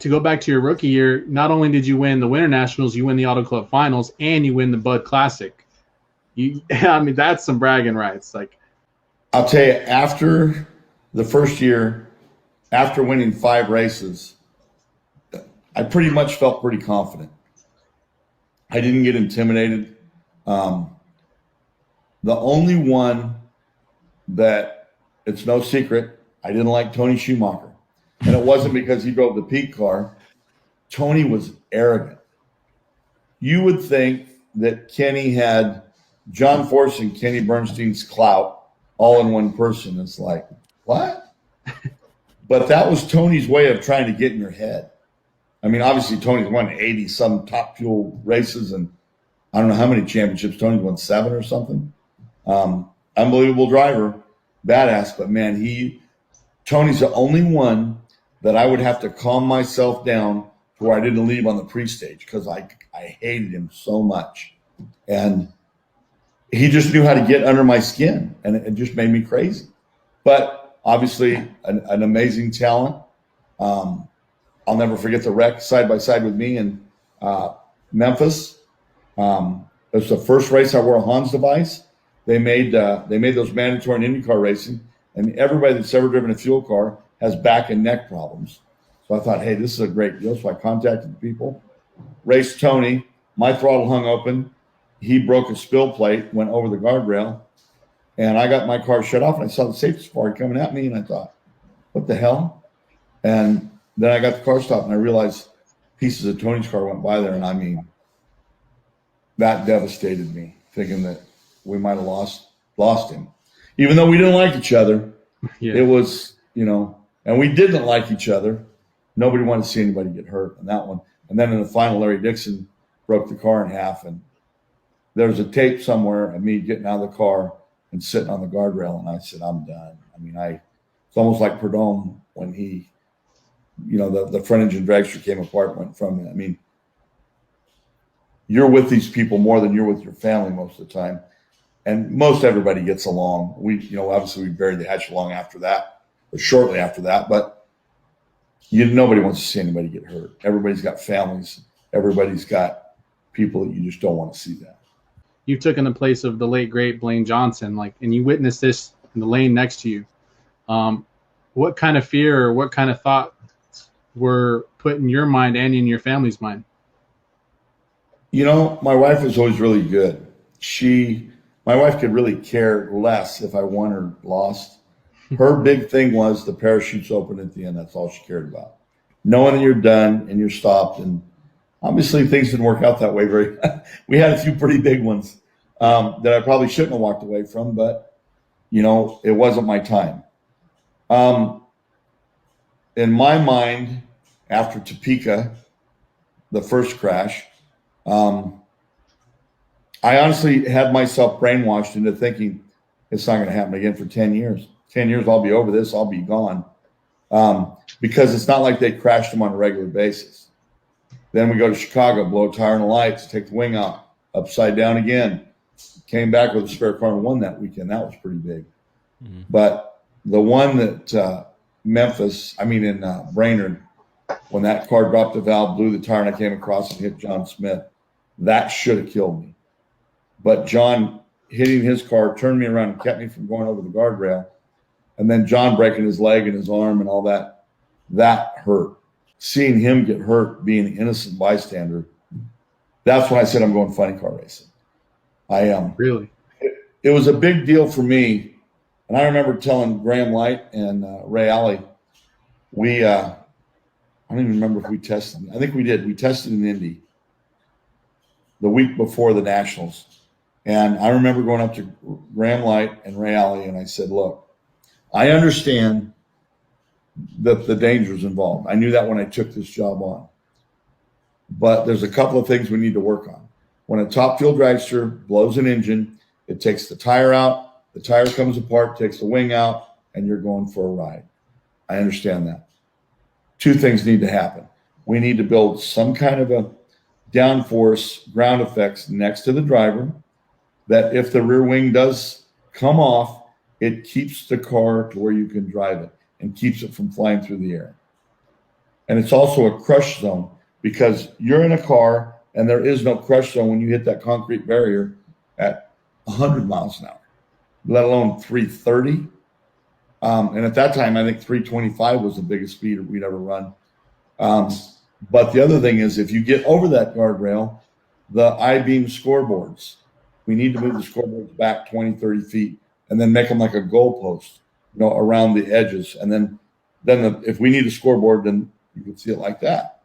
to go back to your rookie year, not only did you win the Winter Nationals, you win the Auto Club Finals, and you win the Bud Classic. I mean, that's some bragging rights. Like, I'll tell you, after the first year, after winning 5 races, I pretty much felt pretty confident. I didn't get intimidated. The only one that, it's no secret, I didn't like Tony Schumacher. And it wasn't because he drove the Pete car. Tony was arrogant. You would think that Kenny had John Force and Kenny Bernstein's clout all in one person. It's like, what? But that was Tony's way of trying to get in your head. I mean, obviously, Tony's won 80-some Top Fuel races, and I don't know how many championships. Tony's won 7 or something. Unbelievable driver, badass. But, man, Tony's the only one that I would have to calm myself down to where I didn't leave on the pre-stage because I hated him so much. And he just knew how to get under my skin, and it just made me crazy. But obviously, an amazing talent. I'll never forget the wreck side by side with me in Memphis. It was the first race I wore a Hans device. They made those mandatory in IndyCar racing, and everybody that's ever driven a fuel car has back and neck problems. So I thought, hey, this is a great deal. So I contacted the people, raced Tony. My throttle hung open. He broke a spill plate, went over the guardrail, and I got my car shut off, and I saw the safety safari coming at me, and I thought, what the hell? And then I got the car stopped, and I realized pieces of Tony's car went by there, and I mean, that devastated me, thinking that we might have lost him. Even though we didn't like each other, It was, and we didn't like each other. Nobody wanted to see anybody get hurt on that one. And then in the final, Larry Dixon broke the car in half, and there was a tape somewhere of me getting out of the car and sitting on the guardrail, and I said, I'm done. I mean, it's almost like Prudhomme when he, the front engine dragster came apart and went from it. I mean, you're with these people more than you're with your family most of the time. And most everybody gets along. Obviously we buried the hatchet long after that, or shortly after that, but nobody wants to see anybody get hurt. Everybody's got families. Everybody's got people that you just don't want to see that. You took in the place of the late, great Blaine Johnson, and you witnessed this in the lane next to you. What kind of fear or what kind of thoughts were put in your mind and in your family's mind? My wife was always really good. My wife could really care less if I won or lost. Her big thing was the parachute's open at the end. That's all she cared about. Knowing that you're done and you're stopped. And obviously things didn't work out that way. We had a few pretty big ones that I probably shouldn't have walked away from, but, it wasn't my time. In my mind, after Topeka, the first crash, I honestly had myself brainwashed into thinking it's not going to happen again for 10 years. 10 years, I'll be over this. I'll be gone. Because it's not like they crashed them on a regular basis. Then we go to Chicago, blow a tire on the lights, take the wing out, upside down again. Came back with a spare car and won that weekend. That was pretty big. Mm-hmm. But the one that in Brainerd, when that car dropped the valve, blew the tire, and I came across and hit John Smith, that should have killed me. But John hitting his car turned me around and kept me from going over the guardrail. And then John breaking his leg and his arm and all that hurt. Seeing him get hurt, being an innocent bystander, that's when I said I'm going funny car racing. I am. Really? It was a big deal for me. And I remember telling Graham Light and Ray Alley, I don't even remember if we tested. I think we did. We tested in Indy the week before the Nationals. And I remember going up to Graham Light and Ray Alley, and I said, look, I understand the dangers involved. I knew that when I took this job on. But there's a couple of things we need to work on. When a top fuel dragster blows an engine, it takes the tire out, the tire comes apart, takes the wing out, and you're going for a ride. I understand that. Two things need to happen. We need to build some kind of a downforce ground effects next to the driver that if the rear wing does come off, it keeps the car to where you can drive it and keeps it from flying through the air. And it's also a crush zone because you're in a car and there is no crush zone when you hit that concrete barrier at 100 miles an hour, let alone 330. And at that time, I think 325 was the biggest speed we'd ever run. But the other thing is, if you get over that guardrail, the I-beam scoreboards, we need to move the scoreboards back 20, 30 feet and then make them like a goalpost, around the edges. And then if we need a scoreboard, then you can see it like that.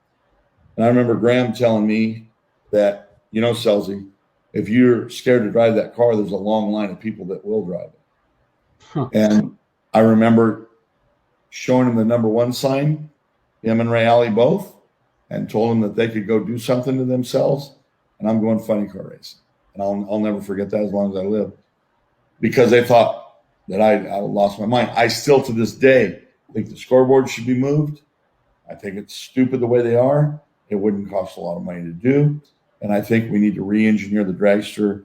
And I remember Graham telling me that, Scelzi, if you're scared to drive that car, there's a long line of people that will drive it. Huh. And I remember showing him the number 1 sign, him and Ray Alley both, and told them that they could go do something to themselves. And I'm going funny car racing. And I'll never forget that as long as I live, because they thought that I lost my mind. I still, to this day, think the scoreboard should be moved. I think it's stupid the way they are. It wouldn't cost a lot of money to do. And I think we need to re-engineer the dragster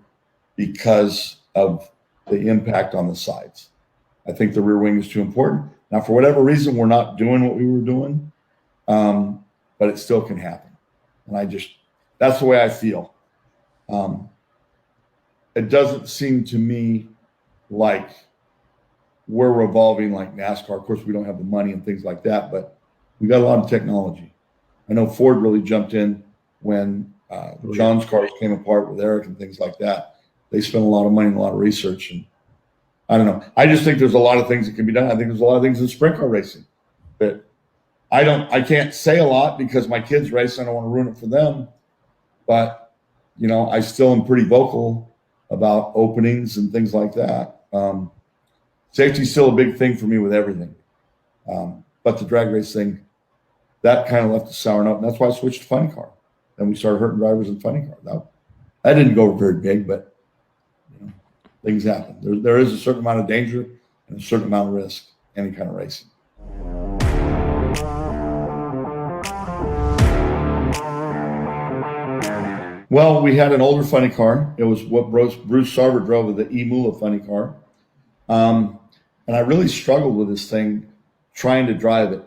because of the impact on the sides. I think the rear wing is too important. Now, for whatever reason, we're not doing what we were doing, but it still can happen. And that's the way I feel. It doesn't seem to me like we're revolving like NASCAR. Of course, we don't have the money and things like that, but we got a lot of technology. I know Ford really jumped in when John's cars came apart with Eric and things like that. They spent a lot of money and a lot of research. And I don't know. I just think there's a lot of things that can be done. I think there's a lot of things in sprint car racing that I can't say a lot because my kids race and I don't want to ruin it for them. But, I still am pretty vocal about openings and things like that. Safety is still a big thing for me with everything. But the drag race thing, that kind of left a sour note. And that's why I switched to funny car. Then we started hurting drivers in funny car. That didn't go very big, but things happen. There is a certain amount of danger and a certain amount of risk, any kind of racing. Well, we had an older funny car. It was what Bruce Sarver drove, with the E-Mula funny car. And I really struggled with this thing, trying to drive it.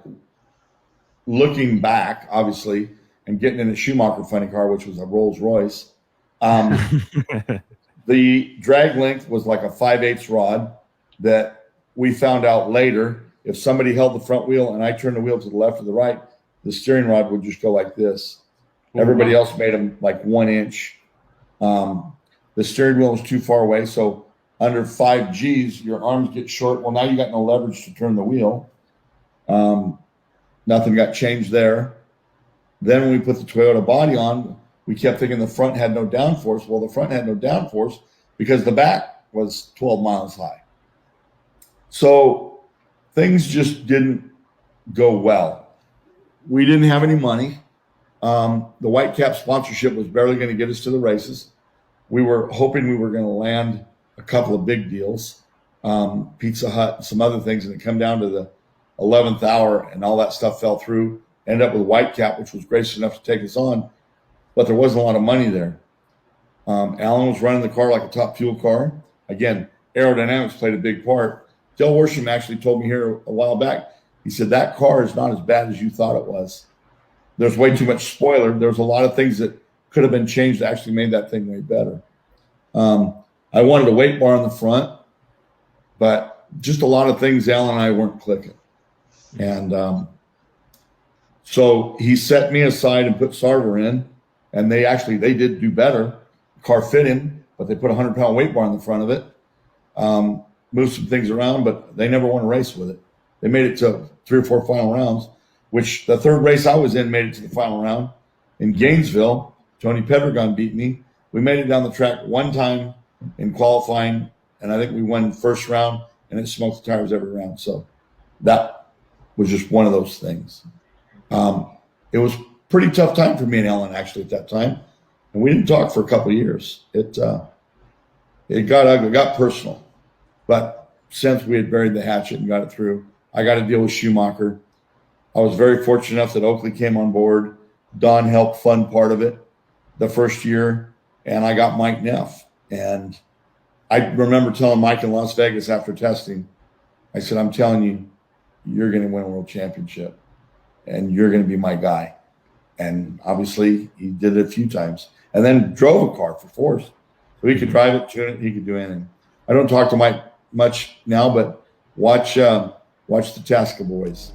Looking back, obviously, and getting in a Schumacher funny car, which was a Rolls Royce. The drag length was like a 5/8 rod that we found out later. If somebody held the front wheel and I turned the wheel to the left or the right, the steering rod would just go like this. Everybody else made them like 1 inch. The steering wheel was too far away. So under 5 Gs, your arms get short. Well, now you got no leverage to turn the wheel. Nothing got changed there. Then when we put the Toyota body on, we kept thinking the front had no downforce. Well, the front had no downforce because the back was 12 miles high. So things just didn't go well. We didn't have any money. The Whitecap sponsorship was barely going to get us to the races. We were hoping we were going to land a couple of big deals, Pizza Hut and some other things, and it come down to the 11th hour and all that stuff fell through. Ended up with Whitecap, which was gracious enough to take us on, but there wasn't a lot of money there. Alan was running the car like a top fuel car. Again, aerodynamics played a big part. Del Worsham actually told me here a while back, he said, that car is not as bad as you thought it was. There's way too much spoiler. There's a lot of things that could have been changed that actually made that thing way better. I wanted a weight bar on the front, but just a lot of things Alan and I weren't clicking. And so he set me aside and put Sarver in, and they did do better. The car fit him, but they put a 100-pound weight bar on the front of it. Moved some things around, but they never won a race with it. They made it to 3 or 4 final rounds, which the third race I was in made it to the final round. In Gainesville, Tony Pedregon beat me. We made it down the track one time in qualifying, and I think we won first round, and it smoked the tires every round. So that was just one of those things. It was pretty tough time for me and Ellen actually at that time, and we didn't talk for a couple of years. It got ugly, it got personal, but since we had buried the hatchet and got it through, I got to deal with Schumacher. I was very fortunate enough that Oakley came on board. Don helped fund part of it the first year, and I got Mike Neff. And I remember telling Mike in Las Vegas after testing, I said, I'm telling you, you're going to win a world championship. and you're going to be my guy. And obviously he did it a few times, and then drove a car for Force. So he could drive it, tune it, he could do anything. I don't talk to Mike much now, but watch the Tasca boys.